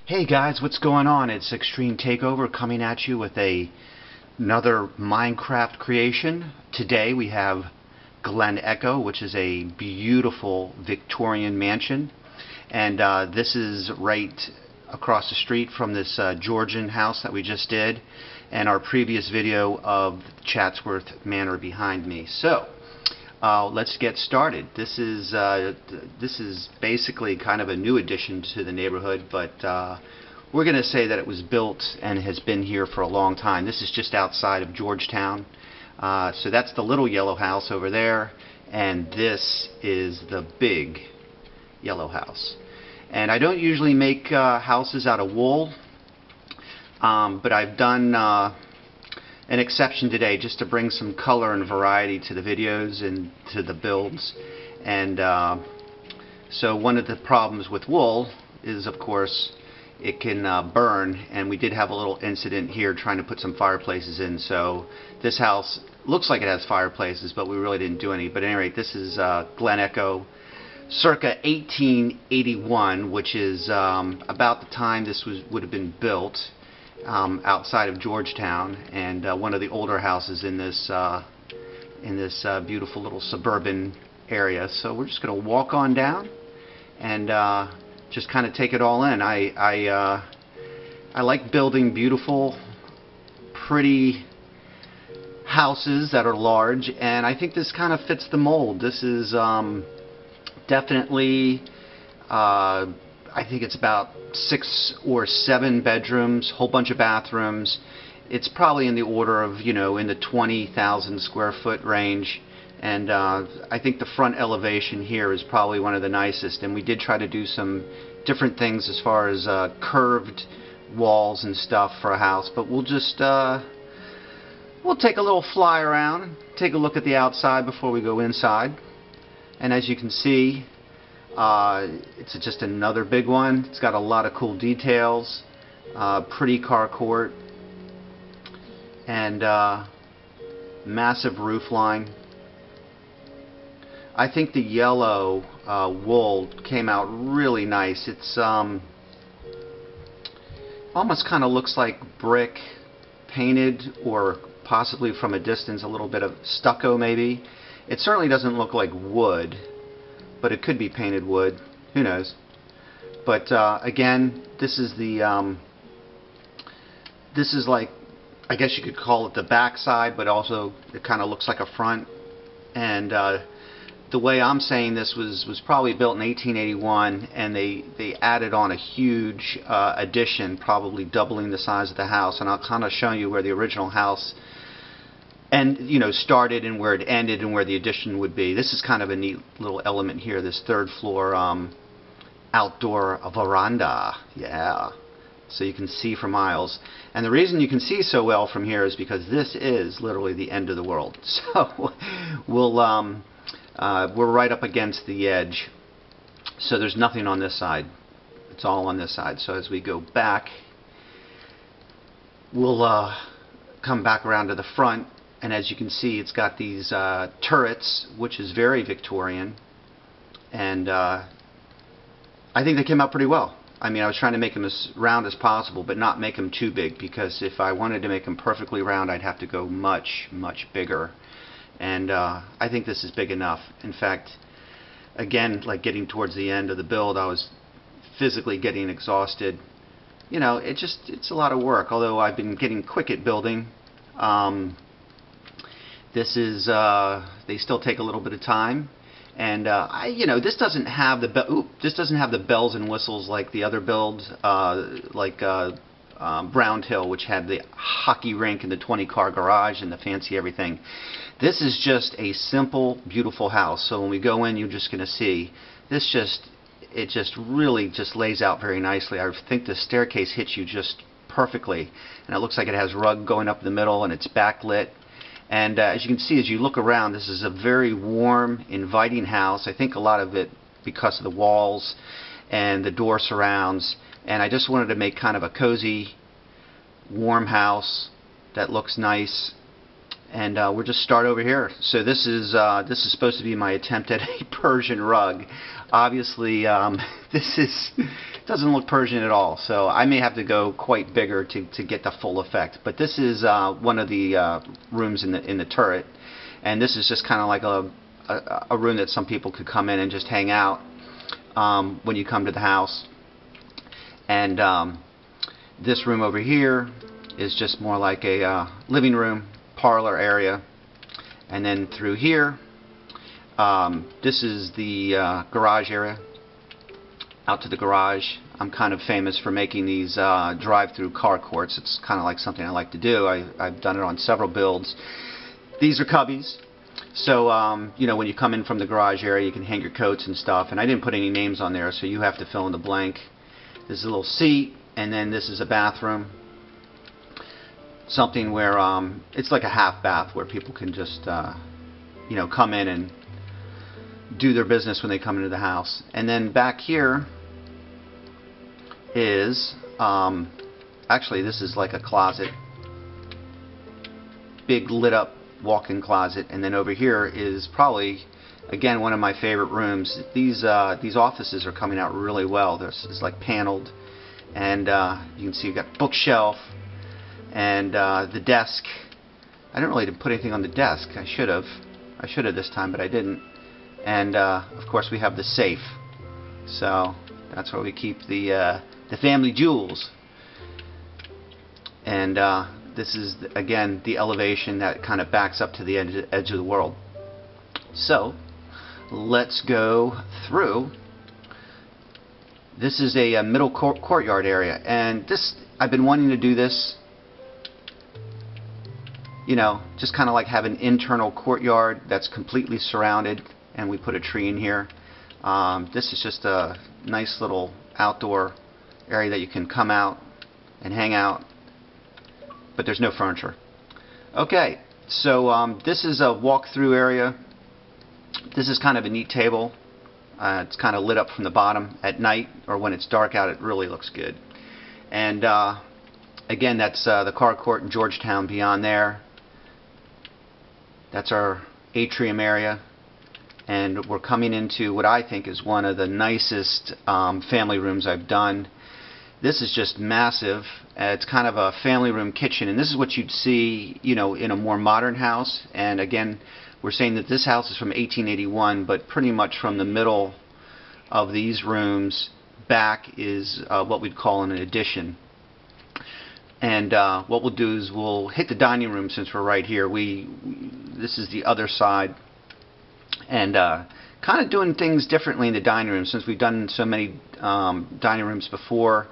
Hey guys, what's going on? It's Extreme Takeover coming at you with another Minecraft creation. Today we have Glen Echo, which is a beautiful Victorian mansion, and this is right across the street from this Georgian house that we just did, and our previous video of Chatsworth Manor behind me. So let's get started. This is basically kind of a new addition to the neighborhood, but we're going to say that it was built and has been here for a long time. This is just outside of Georgetown. So that's the little yellow house over there, and this is the big yellow house. And I don't usually make houses out of wool, but I've done an exception today just to bring some color and variety to the videos and to the builds. And so one of the problems with wool is, of course, it can burn, and we did have a little incident here trying to put some fireplaces in. So this house looks like it has fireplaces, but we really didn't do any. But at any rate, this is Glen Echo circa 1881, which is about the time this would have been built. Outside of Georgetown, and one of the older houses in this beautiful little suburban area. So we're just going to walk on down and just kind of take it all in. I like building beautiful, pretty houses that are large, and I think this kind of fits the mold. This is definitely I think it's about 6 or 7 bedrooms, whole bunch of bathrooms. It's probably in the order of, in the 20,000 square foot range. And I think the front elevation here is probably one of the nicest. And we did try to do some different things as far as curved walls and stuff for a house. But we'll just, we'll take a little fly around, take a look at the outside before we go inside. And as you can see, it's just another big one. It's got a lot of cool details, pretty carport, and massive roof line. I think the yellow wool came out really nice. It's almost kind of looks like brick painted, or possibly from a distance a little bit of stucco maybe. It certainly doesn't look like wood, but it could be painted wood. Who knows? But again, this is the this is like, I guess you could call it the back side, but also it kind of looks like a front. And the way I'm saying this was probably built in 1881, and they added on a huge addition, probably doubling the size of the house. And I'll kind of show you where the original house started and where it ended and where the addition would be. This is kind of a neat little element here, this third floor outdoor veranda. Yeah, so you can see for miles. And the reason you can see so well from here is because this is literally the end of the world. So we're right up against the edge. So there's nothing on this side. It's all on this side. So as we go back, we'll come back around to the front. And as you can see, it's got these turrets, which is very Victorian, and I think they came out pretty well. I mean, I was trying to make them as round as possible, but not make them too big, because if I wanted to make them perfectly round, I'd have to go much, much bigger. And I think this is big enough. In fact, again, like getting towards the end of the build, I was physically getting exhausted. It's a lot of work, although I've been getting quick at building. This is, they still take a little bit of time, and this doesn't have the bells and whistles like the other build, like Brown Hill, which had the hockey rink and the 20-car garage and the fancy everything. This is just a simple, beautiful house. So when we go in, you're just going to see this. It just really just lays out very nicely. I think the staircase hits you just perfectly, and it looks like it has rug going up the middle, and it's backlit. And as you can see, as you look around, this is a very warm, inviting house. I think a lot of it because of the walls and the door surrounds. And I just wanted to make kind of a cozy, warm house that looks nice. And we'll just start over here. So this is supposed to be my attempt at a Persian rug. Obviously, this doesn't look Persian at all. So I may have to go quite bigger to get the full effect. But this is one of the rooms in the turret, and this is just kind of like a room that some people could come in and just hang out when you come to the house. And this room over here is just more like a living room, parlor area. And then through here, this is the garage area. Out to the garage. I'm kind of famous for making these drive-through carports. It's kind of like something I like to do. I've done it on several builds. These are cubbies. So, you know, when you come in from the garage area, you can hang your coats and stuff. And I didn't put any names on there, so you have to fill in the blank. This is a little seat, and then this is a bathroom. Something where it's like a half bath where people can just you know, come in and do their business when they come into the house. And then back here is actually, this is like a closet, big lit up walk-in closet. And then over here is probably, again, one of my favorite rooms. These offices are coming out really well. This is like paneled, and you can see you've got bookshelf. And the desk, I didn't really put anything on the desk. I should have this time, but I didn't. And of course we have the safe. So that's where we keep the family jewels. And this is, again, the elevation that kind of backs up to the edge of the world. So let's go through. This is a middle courtyard area, and this, I've been wanting to do this. You know, just kind of like have an internal courtyard that's completely surrounded, and we put a tree in here. This is just a nice little outdoor area that you can come out and hang out, but there's no furniture. Okay, so this is a walk-through area. This is kind of a neat table. It's kind of lit up from the bottom at night, or when it's dark out, it really looks good. And again, that's the carport in Georgetown beyond there. That's our atrium area, and we're coming into what I think is one of the nicest family rooms I've done. This is just massive. It's kind of a family room kitchen, and this is what you'd see, you know, in a more modern house. And again, we're saying that this house is from 1881, but pretty much from the middle of these rooms back is what we'd call an addition. And what we'll do is we'll hit the dining room since we're right here. This is the other side, and kind of doing things differently in the dining room since we've done so many dining rooms before.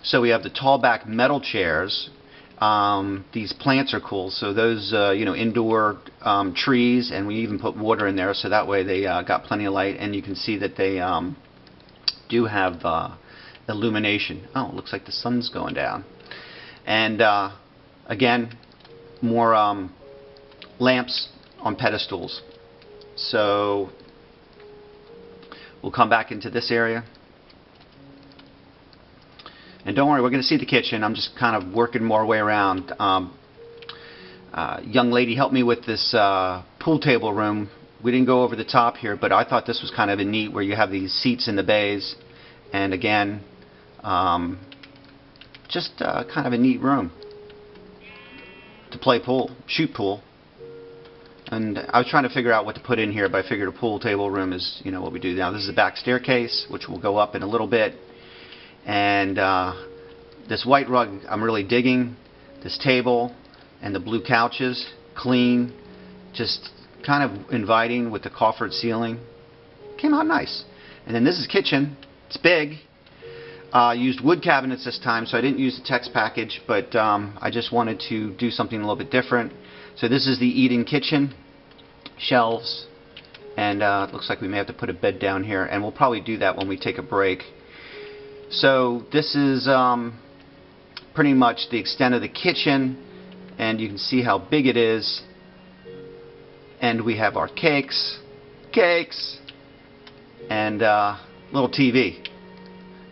So we have the tall back metal chairs. These plants are cool. So those you know, indoor trees, and we even put water in there so that way they got plenty of light, and you can see that they do have illumination. Oh, it looks like the sun's going down. And again, more lamps on pedestals. So we'll come back into this area. And don't worry, we're going to see the kitchen. I'm just kind of working more way around. Young lady helped me with this pool table room. We didn't go over the top here, but I thought this was kind of a neat where you have these seats in the bays. And again, just kind of a neat room to play pool, shoot pool. And I was trying to figure out what to put in here, but I figured a pool table room is, you know, what we do now. This is a back staircase, which will go up in a little bit. And this white rug, I'm really digging. This table and the blue couches, clean, just kind of inviting with the coffered ceiling. Came out nice. And then this is kitchen. It's big. Used wood cabinets this time, so I didn't use the text package, but I just wanted to do something a little bit different. So this is the eat-in kitchen, shelves, and it looks like we may have to put a bed down here, and we'll probably do that when we take a break. So this is pretty much the extent of the kitchen, and you can see how big it is. And we have our cakes, and little TV.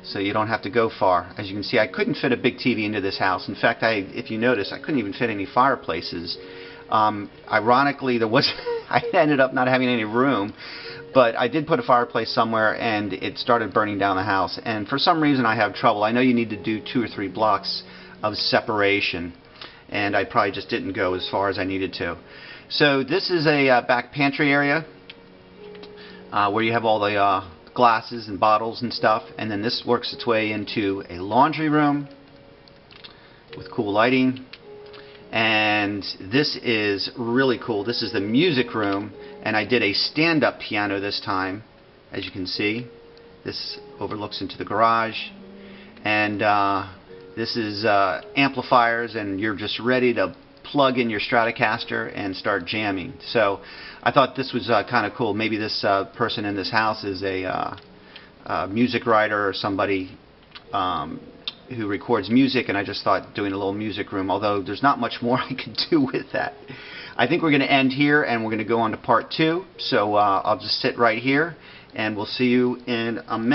So you don't have to go far. As you can see, I couldn't fit a big TV into this house. In fact, if you notice, I couldn't even fit any fireplaces. Ironically, there was I ended up not having any room, but I did put a fireplace somewhere, and it started burning down the house. And for some reason, I have trouble. I know you need to do 2 or 3 blocks of separation, and I probably just didn't go as far as I needed to. So this is a back pantry area where you have all the glasses and bottles and stuff, and then this works its way into a laundry room with cool lighting. And this is really cool. This is the music room, and I did a stand-up piano this time. As you can see, this overlooks into the garage, and this is amplifiers, and you're just ready to plug in your Stratocaster and start jamming. So I thought this was kind of cool. Maybe this person in this house is a music writer or somebody who records music, and I just thought doing a little music room, although there's not much more I could do with that. I think we're going to end here, and we're going to go on to part 2. So I'll just sit right here, and we'll see you in a minute.